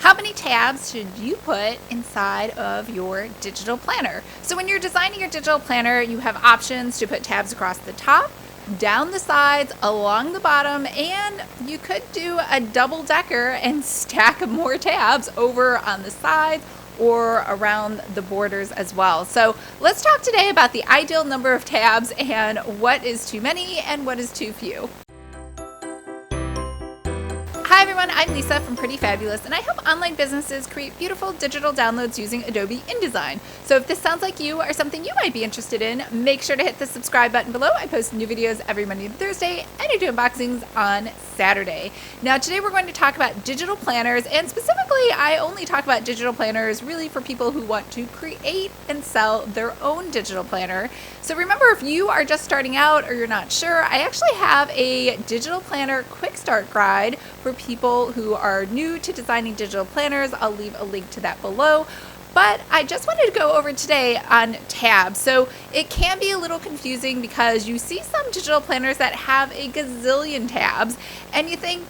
How many tabs should you put inside of your digital planner? So when you're designing your digital planner, you have options to put tabs across the top, down the sides, along the bottom, and you could do a double decker and stack more tabs over on the sides or around the borders as well. So let's talk today about the ideal number of tabs and what is too many and what is too few. Hi everyone, I'm Lisa from Pretty Fabulous, and I help online businesses create beautiful digital downloads using Adobe InDesign. So if this sounds like you or something you might be interested in, make sure to hit the subscribe button below. I post new videos every Monday and Thursday, and I do unboxings on Saturday. Now today we're going to talk about digital planners, and specifically I only talk about digital planners really for people who want to create and sell their own digital planner. So remember, if you are just starting out or you're not sure, I actually have a digital planner quick start guide for people who are new to designing digital planners. I'll leave a link to that below. But I just wanted to go over today on tabs. So it can be a little confusing because you see some digital planners that have a gazillion tabs and you think,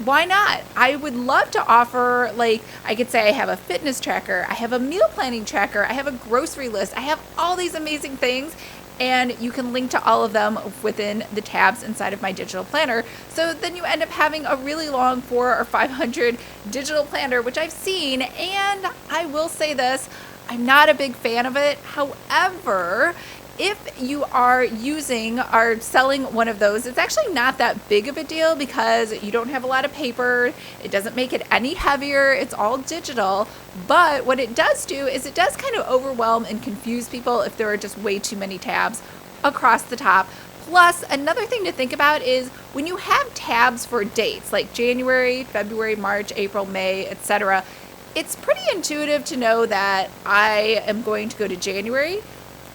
why not? I would love to offer, like, I could say I have a fitness tracker, I have a meal planning tracker, I have a grocery list, I have all these amazing things, and you can link to all of them within the tabs inside of my digital planner. So then you end up having a really long 400 or 500 digital planner, which I've seen, and I will say this, I'm not a big fan of it. However, if you are selling one of those, it's actually not that big of a deal because you don't have a lot of paper. It doesn't make it any heavier. It's all digital. But what it does do is it does kind of overwhelm and confuse people if there are just way too many tabs across the top. Plus, another thing to think about is when you have tabs for dates like January, February, March, April, May, etc., it's pretty intuitive to know that I am going to go to January,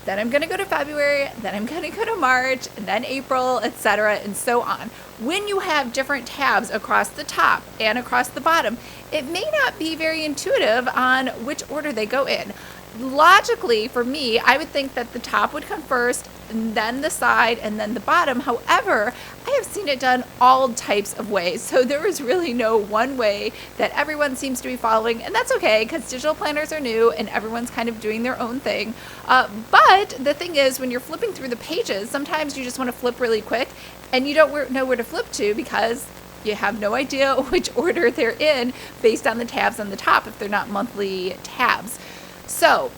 then I'm going to go to February, then I'm going to go to March, and then April, etc., and so on. When you have different tabs across the top and across the bottom, it may not be very intuitive on which order they go in. Logically, for me, I would think that the top would come first, and then the side, and then the bottom. However, I have seen it done all types of ways. So there is really no one way that everyone seems to be following, and that's okay because digital planners are new and everyone's kind of doing their own thing. But the thing is, when you're flipping through the pages, sometimes you just want to flip really quick and you don't know where to flip to because you have no idea which order they're in based on the tabs on the top if they're not monthly tabs. So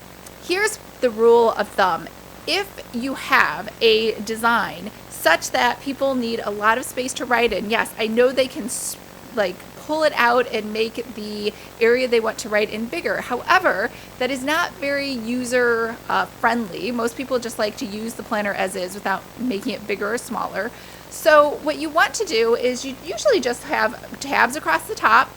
here's the rule of thumb. If you have a design such that people need a lot of space to write in, yes, I know they can pull it out and make the area they want to write in bigger. However, that is not very user friendly. Most people just like to use the planner as is without making it bigger or smaller. So what you want to do is you usually just have tabs across the top,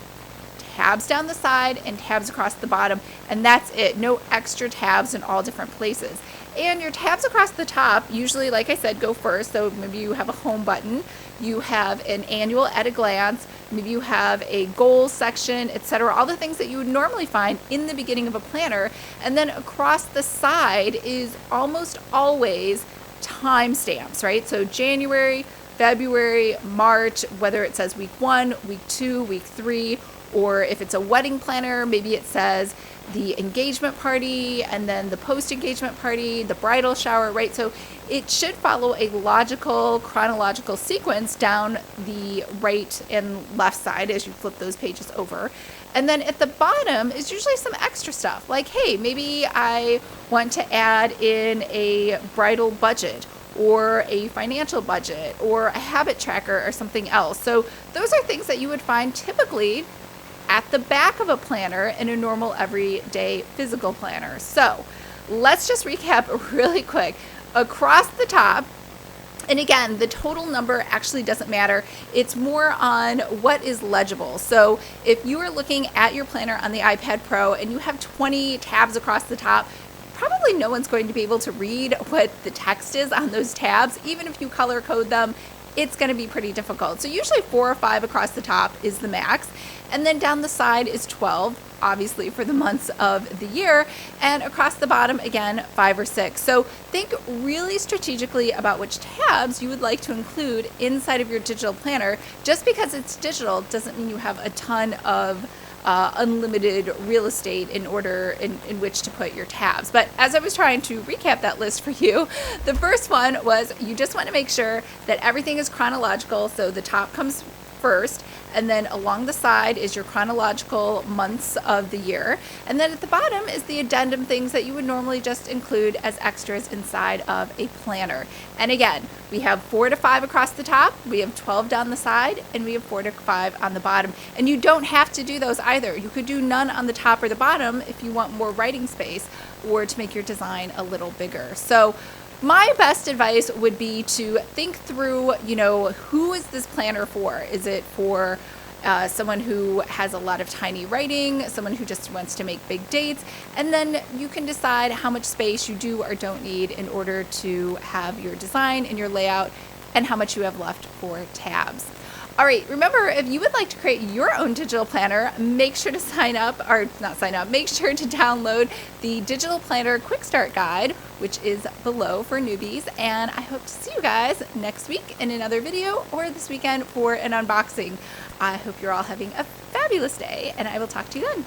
tabs down the side, and tabs across the bottom, and that's it. No extra tabs in all different places. And your tabs across the top usually, like I said, go first. So maybe you have a home button, you have an annual at a glance, maybe you have a goals section, etc. All the things that you would normally find in the beginning of a planner. And then across the side is almost always timestamps, right? So January, February, March, whether it says week 1, week 2, week 3, or if it's a wedding planner, maybe it says the engagement party and then the post-engagement party, the bridal shower, right? So it should follow a logical, chronological sequence down the right and left side as you flip those pages over. And then at the bottom is usually some extra stuff like, hey, maybe I want to add in a bridal budget or a financial budget or a habit tracker or something else. So those are things that you would find typically at the back of a planner in a normal everyday physical planner. So let's just recap really quick. Across the top, and again, the total number actually doesn't matter. It's more on what is legible. So if you are looking at your planner on the iPad Pro and you have 20 tabs across the top, probably no one's going to be able to read what the text is on those tabs. Even if you color code them, it's going to be pretty difficult. So usually 4 or 5 across the top is the max. And then down the side is 12, obviously for the months of the year. And across the bottom, again, 5 or 6. So think really strategically about which tabs you would like to include inside of your digital planner. Just because it's digital doesn't mean you have a ton of unlimited real estate in order in which to put your tabs. But as I was trying to recap that list for you, the first one was you just want to make sure that everything is chronological. So the top comes first, and then along the side is your chronological months of the year, and then at the bottom is the addendum things that you would normally just include as extras inside of a planner. And again, we have 4 to 5 across the top, we have 12 down the side, and we have 4 to 5 on the bottom. And you don't have to do those either. You could do none on the top or the bottom if you want more writing space or to make your design a little bigger. So my best advice would be to think through, who is this planner for? Is it for someone who has a lot of tiny writing, someone who just wants to make big dates? And then you can decide how much space you do or don't need in order to have your design and your layout, and how much you have left for tabs. All right, remember, if you would like to create your own digital planner, make sure to make sure to download the Digital Planner Quick Start Guide, which is below for newbies. And I hope to see you guys next week in another video, or this weekend for an unboxing. I hope you're all having a fabulous day, and I will talk to you then.